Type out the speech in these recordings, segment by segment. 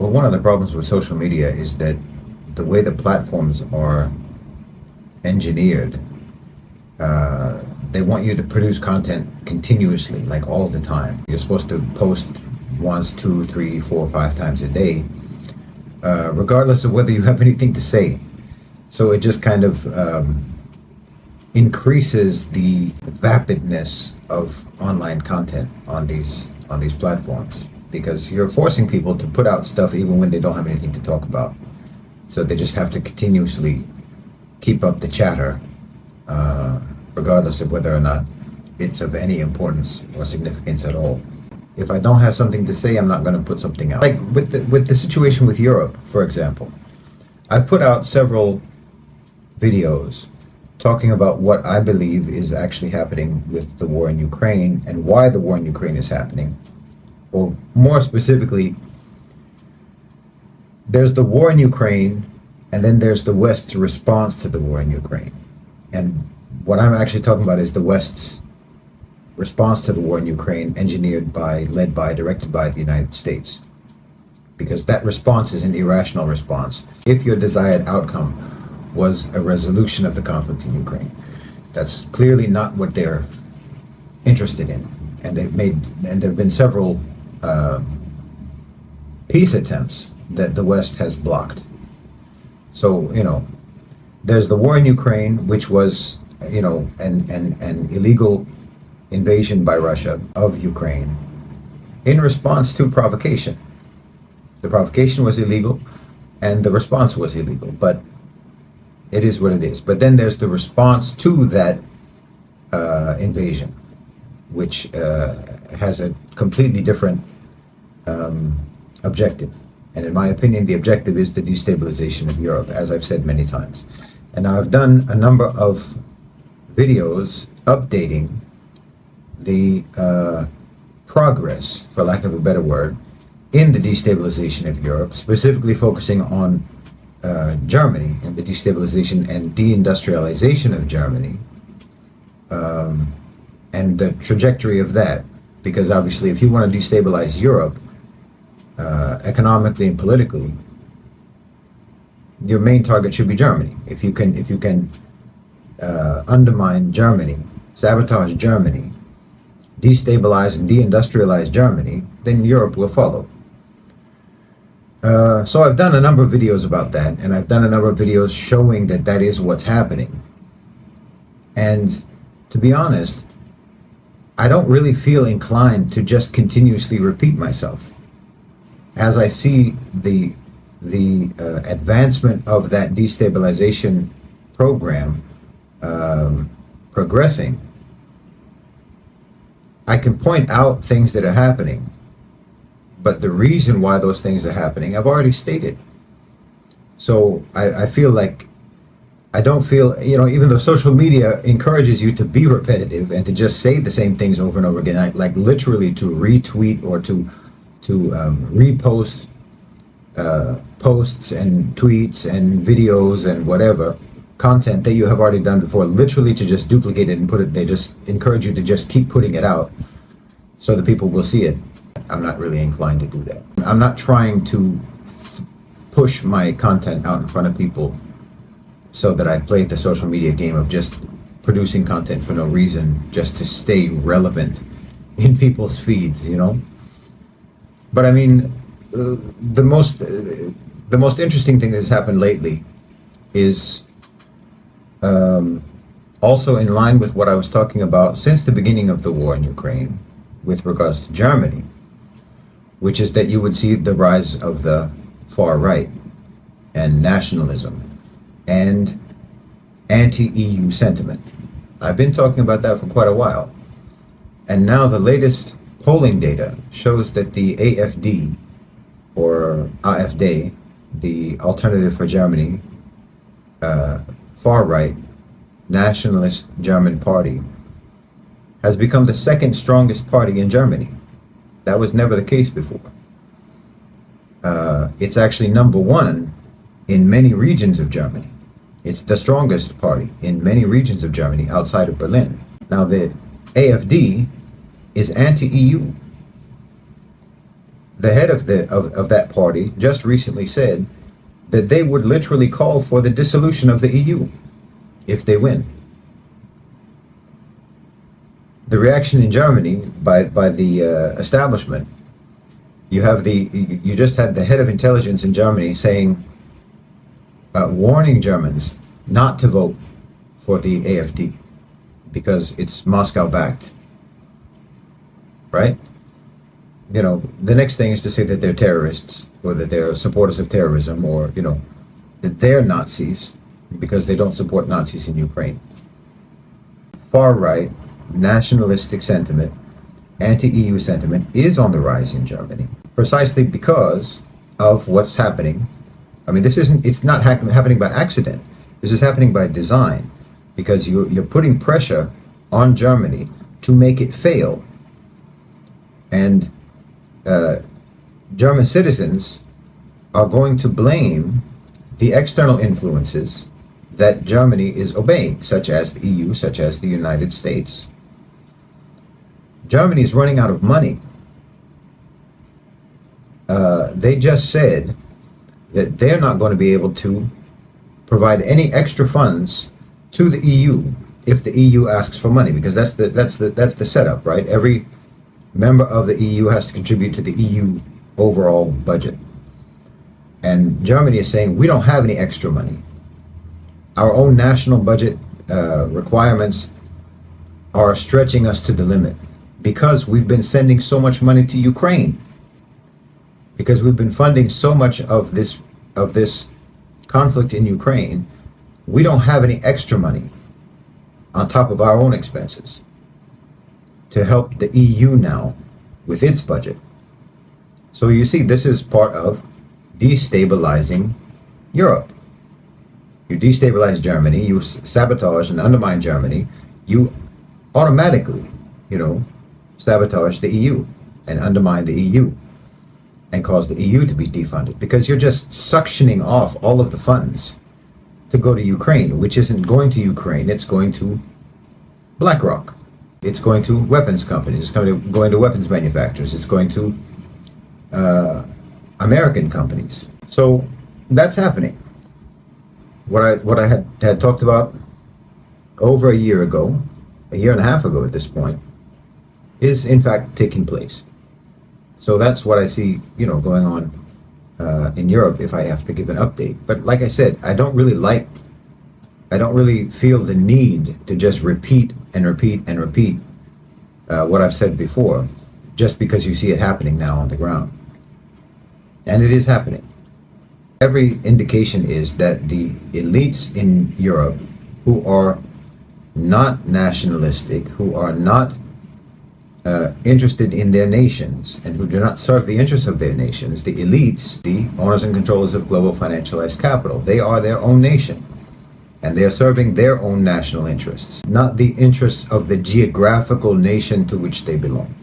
Well, one of the problems with social media is that the way the platforms are engineered, they want you to produce content continuously, like all the time. You're supposed to post once, two, three, four, 5 times a day, regardless of whether you have anything to say. So it just kind of increases the vapidness of online content on these platforms, because you're forcing people to put out stuff even when they don't have anything to talk about. So they just have to continuously keep up the chatter, regardless of whether or not it's of any importance or significance at all. If I don't have something to say, I'm not going to put something out. Like with the situation with Europe, for example, I've put out several videos talking about what I believe is actually happening with the war in Ukraine and why the war in Ukraine is happening. Or more specifically, there's the war in Ukraine, and then there's the West's response to the war in Ukraine. And what I'm actually talking about is the West's response to the war in Ukraine, engineered by, led by, directed by the United States. Because that response is an irrational response. If your desired outcome was a resolution of the conflict in Ukraine, that's clearly not what they're interested in. And there have been several peace attempts that the West has blocked. So, there's the war in Ukraine, which was, an illegal invasion by Russia of Ukraine in response to provocation. The provocation was illegal, and the response was illegal, but it is what it is. But then there's the response to that invasion, which has a completely different objective. And in my opinion, the objective is the destabilization of Europe, as I've said many times. And now I've done a number of videos updating the progress, for lack of a better word, in the destabilization of Europe, specifically focusing on Germany and the destabilization and deindustrialization of Germany, and the trajectory of that. Because obviously, if you want to destabilize Europe economically and politically, your main target should be Germany. If you can undermine Germany, sabotage Germany, destabilize and deindustrialize Germany, then Europe will follow. So I've done a number of videos about that, and I've done a number of videos showing that that is what's happening. And to be honest, I don't really feel inclined to just continuously repeat myself. As I see the advancement of that destabilization program progressing, I can point out things that are happening, but the reason why those things are happening, I've already stated. So I feel like I don't feel, even though social media encourages you to be repetitive and to just say the same things over and over again, like literally to retweet or to repost posts and tweets and videos and whatever content that you have already done before, literally to just duplicate it and put it. They just encourage you to just keep putting it out so that people will see it. I'm not really inclined to do that. I'm not trying to push my content out in front of people so that I play the social media game of just producing content for no reason, just to stay relevant in people's feeds, But I mean, the most interesting thing that's happened lately is also in line with what I was talking about since the beginning of the war in Ukraine with regards to Germany, which is that you would see the rise of the far right and nationalism and anti-EU sentiment. I've been talking about that for quite a while. And now the latest polling data shows that the AfD, or AfD, the Alternative for Germany, far-right nationalist German party, has become the second strongest party in Germany. That was never the case before. It's actually number one in many regions of Germany. It's the strongest party in many regions of Germany outside of Berlin. Now the AfD is anti-EU. the head of that party just recently said that they would literally call for the dissolution of the EU if they win. The reaction in Germany by the establishment, you just had the head of intelligence in Germany saying, warning Germans not to vote for the AfD because it's Moscow backed, right? You know, the next thing is to say that they're terrorists or that they're supporters of terrorism, or, you know, that they're Nazis because they don't support Nazis in Ukraine. Far right, nationalistic sentiment, anti-EU sentiment is on the rise in Germany precisely because of what's happening. I mean, it's not happening by accident. This is happening by design because you're putting pressure on Germany to make it fail. And German citizens are going to blame the external influences that Germany is obeying, such as the EU, such as the United States. Germany is running out of money. They just said that they're not going to be able to provide any extra funds to the EU if the EU asks for money, because that's the setup, right? Every member of the EU has to contribute to the EU overall budget. And Germany is saying, we don't have any extra money. Our own national budget requirements are stretching us to the limit because we've been sending so much money to Ukraine, because we've been funding so much of this conflict in Ukraine. We don't have any extra money on top of our own expenses to help the EU now with its budget. So you see, this is part of destabilizing Europe. You destabilize Germany, you sabotage and undermine Germany, you automatically, sabotage the EU and undermine the EU and cause the EU to be defunded, because you're just suctioning off all of the funds to go to Ukraine, which isn't going to Ukraine, it's going to BlackRock. It's going to weapons companies, it's going to weapons manufacturers, it's going to American companies. So that's happening. What I had talked about over a year ago, a year and a half ago at this point, is in fact taking place. So that's what I see, going on in Europe, if I have to give an update. But like I said, I don't really feel the need to just repeat and repeat and repeat what I've said before, just because you see it happening now on the ground. And it is happening. Every indication is that the elites in Europe, who are not nationalistic, who are not interested in their nations, and who do not serve the interests of their nations, the elites, the owners and controllers of global financialized capital, they are their own nation. And they are serving their own national interests, not the interests of the geographical nation to which they belong,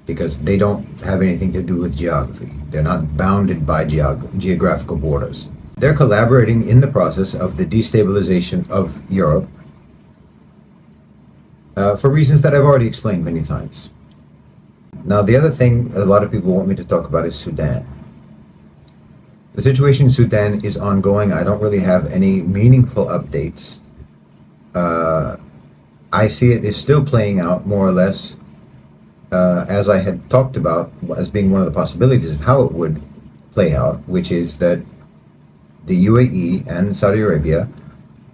because they don't have anything to do with geography. They're not bounded by geographical borders. They're collaborating in the process of the destabilization of Europe for reasons that I've already explained many times. Now, the other thing a lot of people want me to talk about is Sudan. The situation in Sudan is ongoing. I don't really have any meaningful updates. I see it is still playing out more or less as I had talked about as being one of the possibilities of how it would play out, which is that the UAE and Saudi Arabia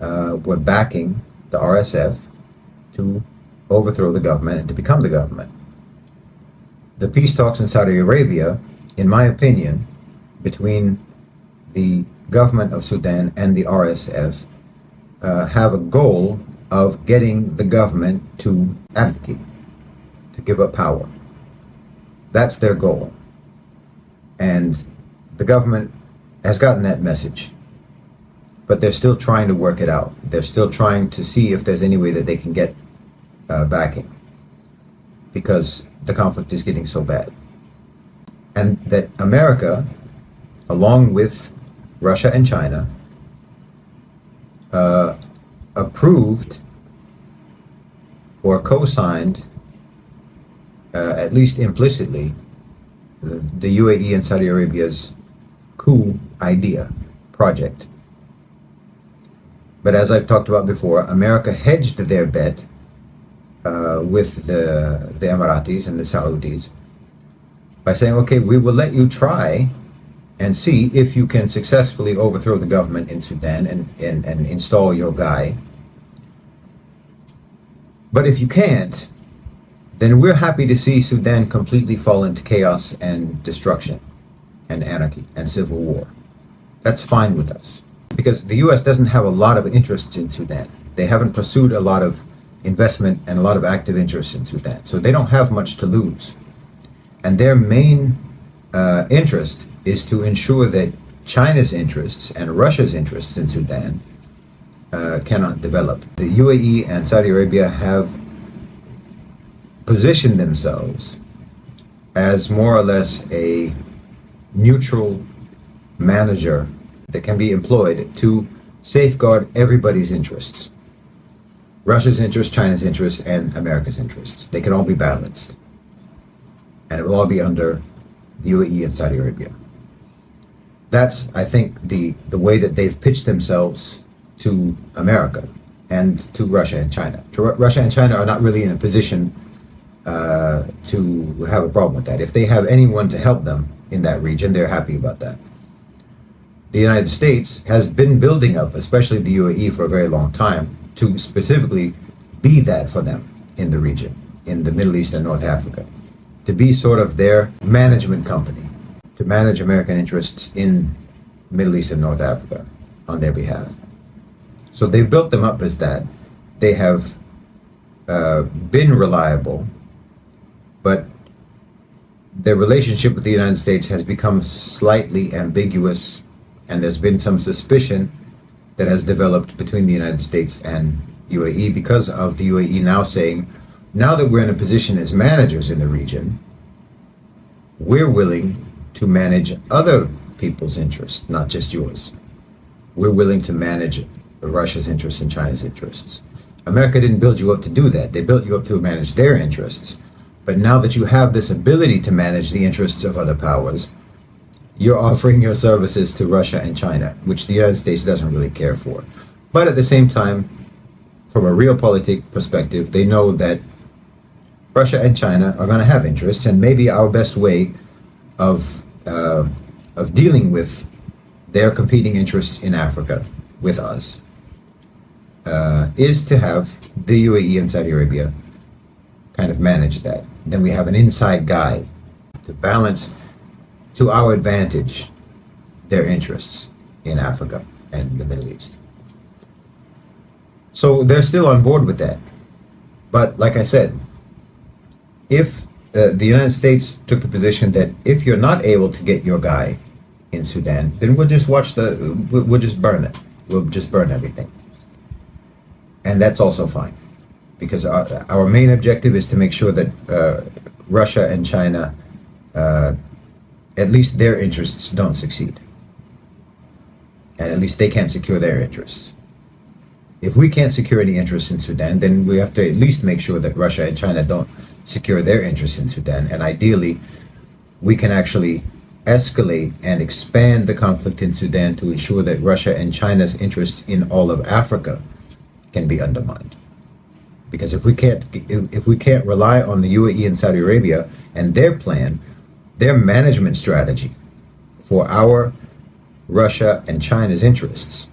were backing the RSF to overthrow the government and to become the government. The peace talks in Saudi Arabia, in my opinion, between the government of Sudan and the RSF have a goal of getting the government to abdicate, to give up power. That's their goal. And the government has gotten that message. But they're still trying to work it out. They're still trying to see if there's any way that they can get backing, because the conflict is getting so bad. And that America, along with Russia and China, approved or co-signed, at least implicitly, the UAE and Saudi Arabia's coup idea project. But as I've talked about before, America hedged their bet with the Emiratis and the Saudis by saying, okay, we will let you try and see if you can successfully overthrow the government in Sudan and install your guy. But if you can't, then we're happy to see Sudan completely fall into chaos and destruction and anarchy and civil war. That's fine with us. Because the U.S. doesn't have a lot of interests in Sudan. They haven't pursued a lot of investment and a lot of active interests in Sudan. So they don't have much to lose. And their main interest is to ensure that China's interests and Russia's interests in Sudan cannot develop. The UAE and Saudi Arabia have positioned themselves as more or less a neutral manager that can be employed to safeguard everybody's interests. Russia's interests, China's interests, and America's interests. They can all be balanced. And it will all be under UAE and Saudi Arabia. That's, I think, the way that they've pitched themselves to America and to Russia and China. Russia and China are not really in a position to have a problem with that. If they have anyone to help them in that region, they're happy about that. The United States has been building up, especially the UAE, for a very long time, to specifically be that for them in the region, in the Middle East and North Africa, to be sort of their management company, to manage American interests in Middle East and North Africa on their behalf. So they've built them up as that. They have been reliable, but their relationship with the United States has become slightly ambiguous, and there's been some suspicion that has developed between the United States and UAE because of the UAE now saying, now that we're in a position as managers in the region, we're willing to manage other people's interests, not just yours. We're willing to manage Russia's interests and China's interests. America didn't build you up to do that. They built you up to manage their interests. But now that you have this ability to manage the interests of other powers, you're offering your services to Russia and China, which the United States doesn't really care for. But at the same time, from a realpolitik perspective, they know that Russia and China are going to have interests, and maybe our best way of dealing with their competing interests in Africa with us is to have the UAE and Saudi Arabia kind of manage that. Then we have an inside guy to balance, to our advantage, their interests in Africa and the Middle East. So they're still on board with that. But like I said, if the United States took the position that if you're not able to get your guy in Sudan, then we'll just we'll just burn it. We'll just burn everything. And that's also fine, because our main objective is to make sure that Russia and China, at least their interests don't succeed. And at least they can't secure their interests. If we can't secure any interests in Sudan, then we have to at least make sure that Russia and China don't secure their interests in Sudan. And ideally, we can actually escalate and expand the conflict in Sudan to ensure that Russia and China's interests in all of Africa can be undermined. Because if we can't rely on the UAE and Saudi Arabia and their plan, their management strategy for our Russia and China's interests,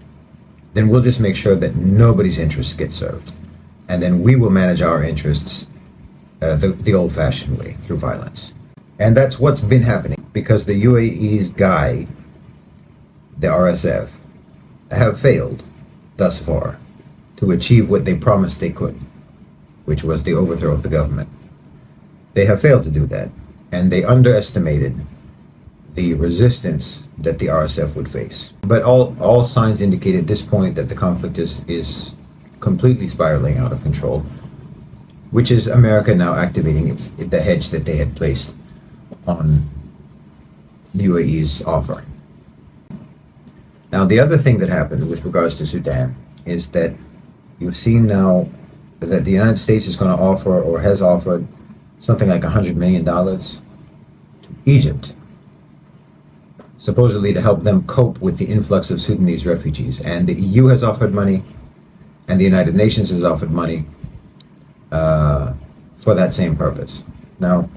then we'll just make sure that nobody's interests get served. And then we will manage our interests the old-fashioned way, through violence. And that's what's been happening, because the UAE's guy, the RSF, have failed thus far to achieve what they promised they could, which was the overthrow of the government. They have failed to do that, and they underestimated the resistance that the RSF would face. But all signs indicate at this point that the conflict is completely spiraling out of control, which is America now activating the hedge that they had placed on the UAE's offer. Now, the other thing that happened with regards to Sudan is that you've seen now that the United States is going to offer, or has offered, something like $100 million to Egypt, supposedly to help them cope with the influx of Sudanese refugees. And the EU has offered money, and the United Nations has offered money for that same purpose. Now,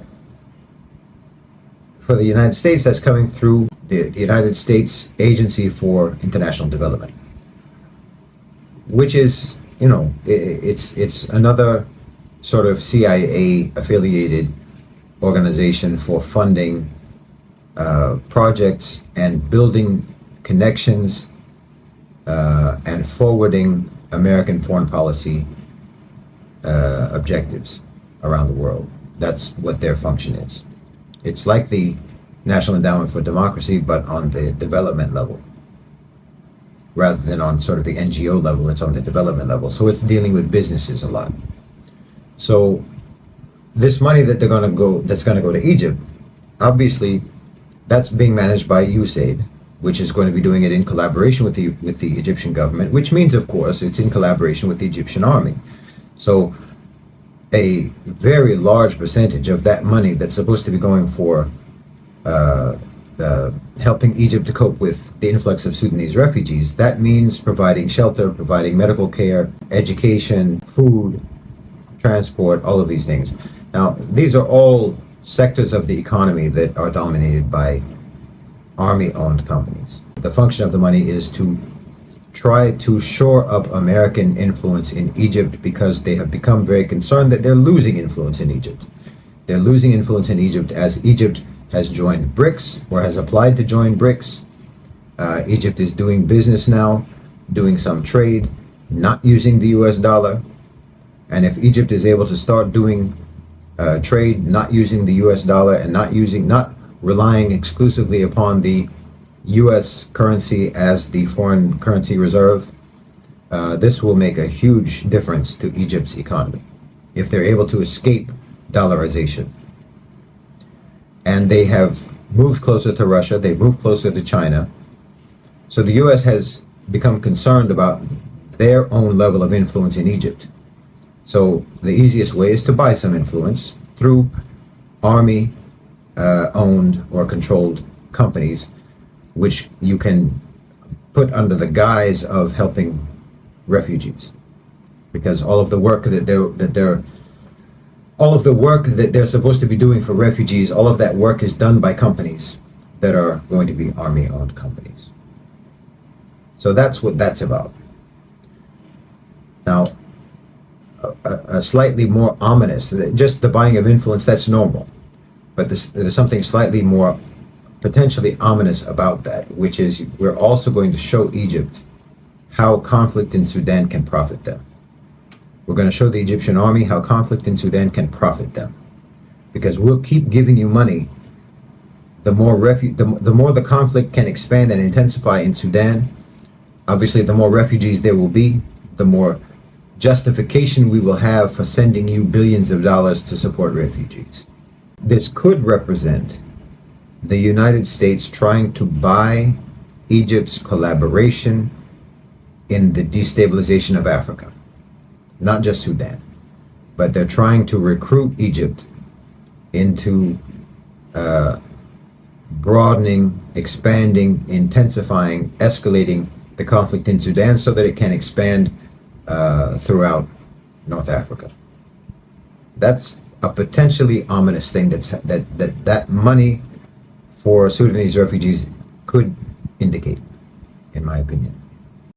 for the United States, that's coming through the United States Agency for International Development, which is, it's another sort of CIA affiliated organization for funding projects and building connections and forwarding American foreign policy objectives around the world. That's what their function is. It's like the National Endowment for Democracy, but on the development level. Rather than on sort of the NGO level, it's on the development level. So it's dealing with businesses a lot. So this money that that's going to go to Egypt, obviously, that's being managed by USAID, which is going to be doing it in collaboration with the Egyptian government, which means, of course, it's in collaboration with the Egyptian army. So a very large percentage of that money that's supposed to be going for helping Egypt to cope with the influx of Sudanese refugees, that means providing shelter, providing medical care, education, food, transport, all of these things. Now, these are all sectors of the economy that are dominated by army-owned companies. The function of the money is to try to shore up American influence in Egypt, because they have become very concerned that they're losing influence in Egypt. They're losing influence in Egypt as Egypt has joined BRICS, or has applied to join BRICS. Egypt is doing business now, doing some trade, not using the US dollar. And if Egypt is able to start doing trade, not using the US dollar, and not relying exclusively upon the US currency as the foreign currency reserve, this will make a huge difference to Egypt's economy if they're able to escape dollarization. And they have moved closer to Russia, they've moved closer to China. So the US has become concerned about their own level of influence in Egypt. So the easiest way is to buy some influence through army owned or controlled companies, which you can put under the guise of helping refugees, because all of the work that they're supposed to be doing for refugees, all of that work is done by companies that are going to be army-owned companies. So that's what that's about. Now, a slightly more ominous, just the buying of influence, that's normal, but there's something slightly more potentially ominous about that, which is we're also going to show Egypt how conflict in Sudan can profit them. We're going to show the Egyptian army how conflict in Sudan can profit them, because we'll keep giving you money. The more the conflict can expand and intensify in Sudan, obviously the more refugees there will be, the more justification we will have for sending you billions of dollars to support refugees. This could represent the United States trying to buy Egypt's collaboration in the destabilization of Africa. Not just Sudan, but they're trying to recruit Egypt into broadening, expanding, intensifying, escalating the conflict in Sudan so that it can expand throughout North Africa. That's a potentially ominous thing that money for Sudanese refugees could indicate, in my opinion.